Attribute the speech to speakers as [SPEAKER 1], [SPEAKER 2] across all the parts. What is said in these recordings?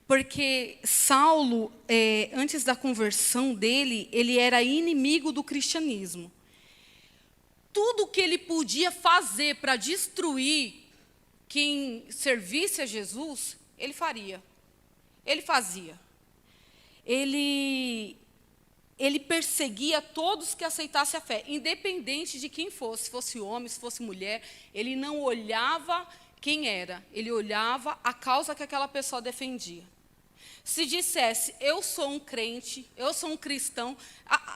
[SPEAKER 1] Porque Saulo, antes da conversão dele, ele era inimigo do cristianismo. Tudo que ele podia fazer para destruir quem servisse a Jesus, ele faria. Ele fazia. Ele perseguia todos que aceitassem a fé, independente de quem fosse, se fosse homem, se fosse mulher. Ele não olhava quem era, ele olhava a causa que aquela pessoa defendia. Se dissesse, eu sou um crente, eu sou um cristão,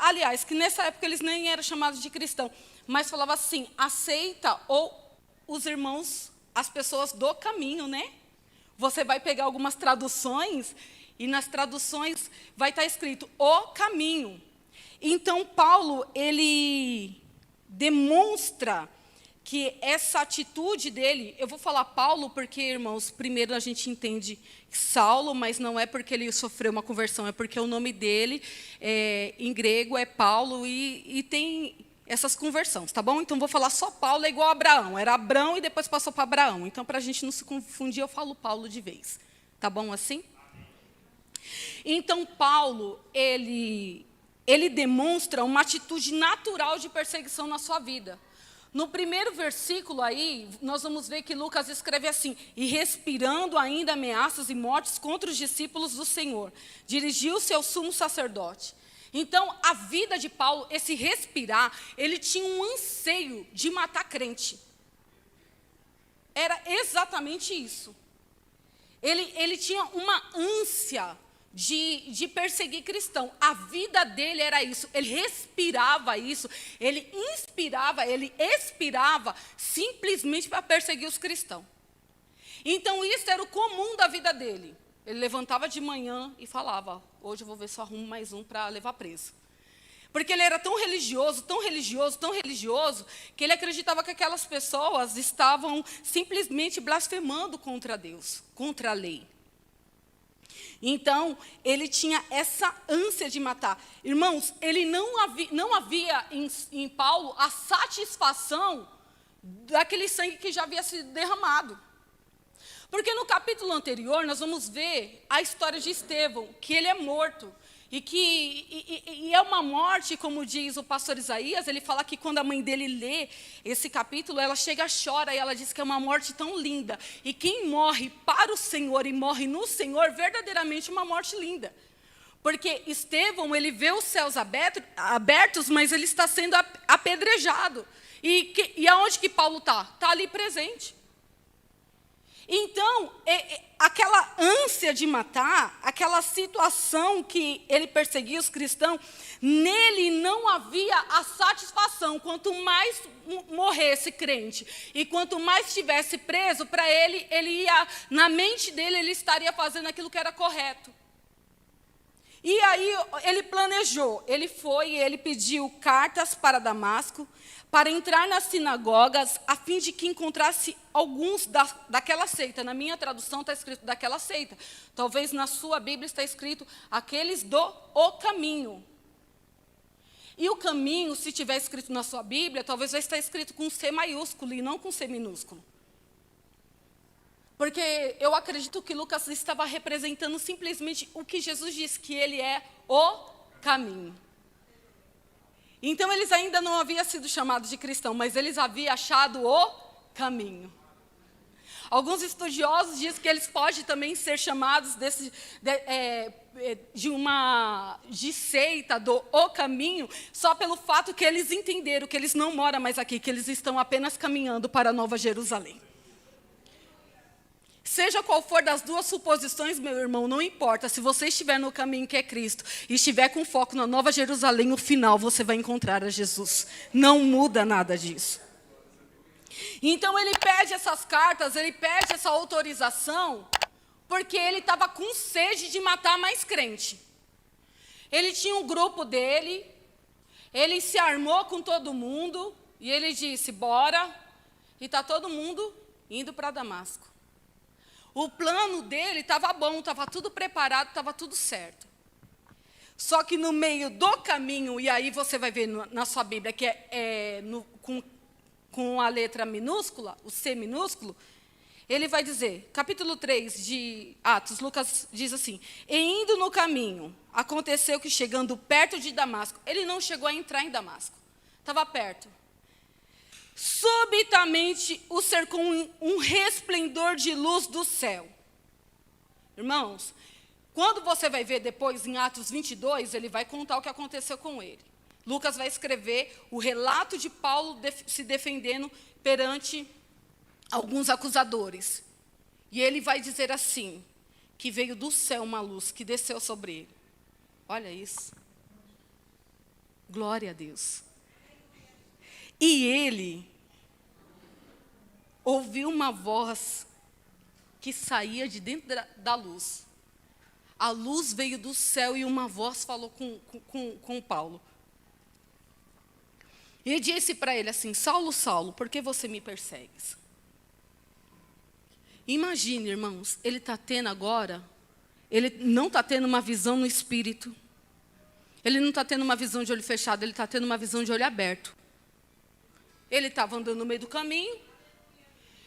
[SPEAKER 1] aliás, que nessa época eles nem eram chamados de cristão, mas falava assim, aceita ou os irmãos, as pessoas do caminho, né? Você vai pegar algumas traduções, e nas traduções vai estar escrito, o caminho. Então, Paulo, ele demonstra que essa atitude dele, eu vou falar Paulo porque, irmãos, primeiro a gente entende Saulo, mas não é porque ele sofreu uma conversão, é porque o nome dele, em grego, é Paulo, e tem essas conversões, tá bom? Então, vou falar só Paulo é igual a Abraão, era Abrão e depois passou para Abraão. Então, para a gente não se confundir, eu falo Paulo de vez, tá bom assim? Então, Paulo, ele demonstra uma atitude natural de perseguição na sua vida. No primeiro versículo aí, nós vamos ver que Lucas escreve assim, e respirando ainda ameaças e mortes contra os discípulos do Senhor, dirigiu-se ao sumo sacerdote. Então, a vida de Paulo, esse respirar, ele tinha um anseio de matar crente. Era exatamente isso. Ele tinha uma ânsia de perseguir cristão. A vida dele era isso. Ele respirava isso. Ele inspirava, ele expirava simplesmente para perseguir os cristãos. Então, isso era o comum da vida dele. Ele levantava de manhã e falava, hoje eu vou ver se eu arrumo mais um para levar preso. Porque ele era tão religioso, tão religioso, tão religioso, que ele acreditava que aquelas pessoas estavam simplesmente blasfemando contra Deus, contra a lei. Então, ele tinha essa ânsia de matar. Irmãos, ele não havia em Paulo a satisfação daquele sangue que já havia sido derramado. Porque no capítulo anterior, nós vamos ver a história de Estevão, que ele é morto. E é uma morte, como diz o pastor Isaías, ele fala que quando a mãe dele lê esse capítulo, ela chega, chora, e ela diz que é uma morte tão linda. E quem morre para o Senhor e morre no Senhor, verdadeiramente é uma morte linda. Porque Estevão, ele vê os céus abertos, mas ele está sendo apedrejado. E aonde que Paulo está? Está ali presente. Então, aquela ânsia de matar, aquela situação que ele perseguia os cristãos, nele não havia a satisfação. Quanto mais morresse crente e quanto mais estivesse preso, para ele ia, na mente dele, ele estaria fazendo aquilo que era correto. E aí ele planejou, ele foi e ele pediu cartas para Damasco, para entrar nas sinagogas, a fim de que encontrasse alguns daquela seita. Na minha tradução está escrito daquela seita. Talvez na sua Bíblia está escrito aqueles do o caminho. E o caminho, se tiver escrito na sua Bíblia, talvez vai estar escrito com C maiúsculo e não com C minúsculo. Porque eu acredito que Lucas estava representando simplesmente o que Jesus disse, que ele é o caminho. Então, eles ainda não haviam sido chamados de cristão, mas eles haviam achado o caminho. Alguns estudiosos dizem que eles podem também ser chamados de seita, do o caminho, só pelo fato que eles entenderam que eles não moram mais aqui, que eles estão apenas caminhando para a Nova Jerusalém. Seja qual for das duas suposições, meu irmão, não importa. Se você estiver no caminho que é Cristo e estiver com foco na Nova Jerusalém, no final você vai encontrar a Jesus. Não muda nada disso. Então ele pede essas cartas, ele pede essa autorização, porque ele estava com sede de matar mais crente. Ele tinha um grupo dele, ele se armou com todo mundo e ele disse, bora, e está todo mundo indo para Damasco. O plano dele estava bom, estava tudo preparado, estava tudo certo. Só que no meio do caminho, e aí você vai ver na sua Bíblia, que com a letra minúscula, o C minúsculo, Ele vai dizer, capítulo 3 de Atos, Lucas diz assim: e indo no caminho, aconteceu que chegando perto de Damasco, ele não chegou a entrar em Damasco, estava perto. Subitamente o cercou um resplendor de luz do céu. Irmãos, quando você vai ver depois em Atos 22, ele vai contar o que aconteceu com ele. Lucas vai escrever o relato de Paulo se defendendo perante alguns acusadores. E ele vai dizer assim, que veio do céu uma luz que desceu sobre ele. Olha isso. Glória a Deus. E ele ouviu uma voz que saía de dentro da luz. A luz veio do céu e uma voz falou com Paulo. E disse para ele assim: Saulo, Saulo, por que você me persegues? Imagine, irmãos, ele está tendo agora, ele não está tendo uma visão no espírito. Ele não está tendo uma visão de olho fechado, ele está tendo uma visão de olho aberto. Ele estava andando no meio do caminho,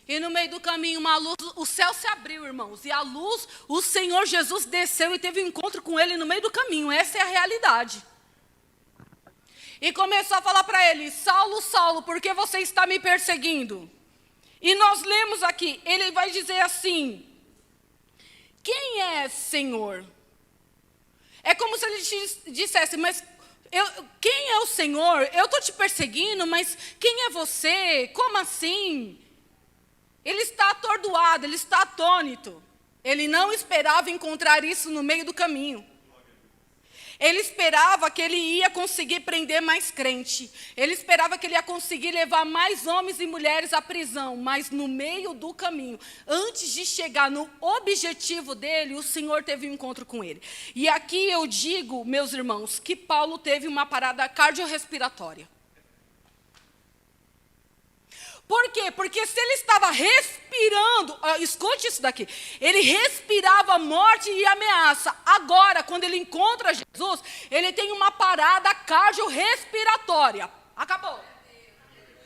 [SPEAKER 1] e no meio do caminho uma luz, o céu se abriu, irmãos, e a luz, o Senhor Jesus desceu e teve um encontro com ele no meio do caminho. Essa é a realidade. E começou a falar para ele: Saulo, Saulo, por que você está me perseguindo? E nós lemos aqui, ele vai dizer assim: quem é Senhor? É como se ele dissesse: mas quem é o Senhor? Eu estou te perseguindo, mas quem é você? Como assim? Ele está atordoado, ele está atônito. Ele não esperava encontrar isso no meio do caminho. Ele esperava que ele ia conseguir prender mais crente. Ele esperava que ele ia conseguir levar mais homens e mulheres à prisão. Mas no meio do caminho, antes de chegar no objetivo dele, o Senhor teve um encontro com ele. E aqui eu digo, meus irmãos, que Paulo teve uma parada cardiorrespiratória. Por quê? Porque se ele estava respirando, escute isso daqui, ele respirava morte e ameaça. Agora, quando ele encontra Jesus, ele tem uma parada cardiorrespiratória. Acabou.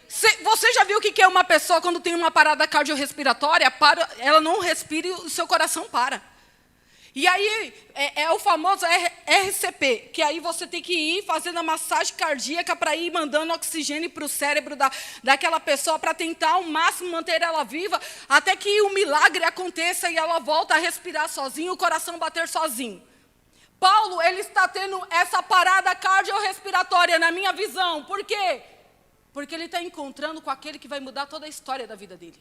[SPEAKER 1] Você já viu o que é uma pessoa quando tem uma parada cardiorrespiratória? Ela não respira e o seu coração para. E aí, é o famoso RCP, que aí você tem que ir fazendo a massagem cardíaca para ir mandando oxigênio para o cérebro daquela pessoa, para tentar ao máximo manter ela viva, até que o milagre aconteça e ela volta a respirar sozinha, o coração bater sozinho. Paulo, ele está tendo essa parada cardiorrespiratória na minha visão. Por quê? Porque ele está encontrando com aquele que vai mudar toda a história da vida dele.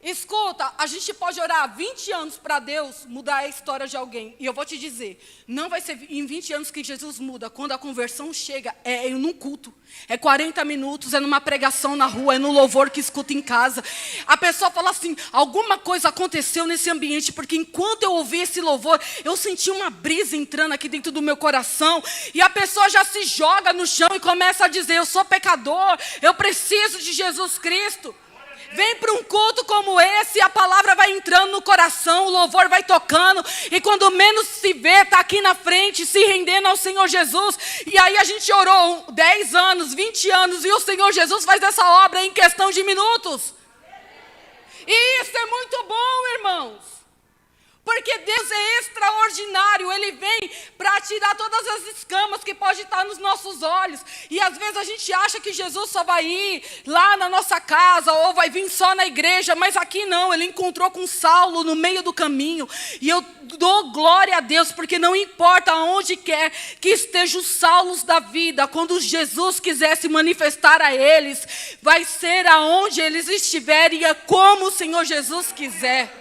[SPEAKER 1] Escuta, a gente pode orar 20 anos para Deus mudar a história de alguém. E eu vou te dizer, não vai ser em 20 anos que Jesus muda. Quando a conversão chega, é num culto. É 40 minutos, é numa pregação na rua, é no louvor que escuta em casa. A pessoa fala assim: alguma coisa aconteceu nesse ambiente, porque enquanto eu ouvi esse louvor, eu senti uma brisa entrando aqui dentro do meu coração. E a pessoa já se joga no chão e começa a dizer: eu sou pecador, eu preciso de Jesus Cristo. Vem para um culto como esse, a palavra vai entrando no coração, o louvor vai tocando, e quando menos se vê, está aqui na frente, se rendendo ao Senhor Jesus. E aí a gente orou 10 anos, 20 anos, e o Senhor Jesus faz essa obra em questão de minutos. E isso é muito bom, irmãos. Porque Deus é extraordinário, Ele vem para tirar todas as escamas que podem estar nos nossos olhos. E às vezes a gente acha que Jesus só vai ir lá na nossa casa, ou vai vir só na igreja, mas aqui não, Ele encontrou com Saulo no meio do caminho. E eu dou glória a Deus, porque não importa onde quer que estejam os Saulos da vida, quando Jesus quiser se manifestar a eles, vai ser aonde eles estiverem e é como o Senhor Jesus quiser.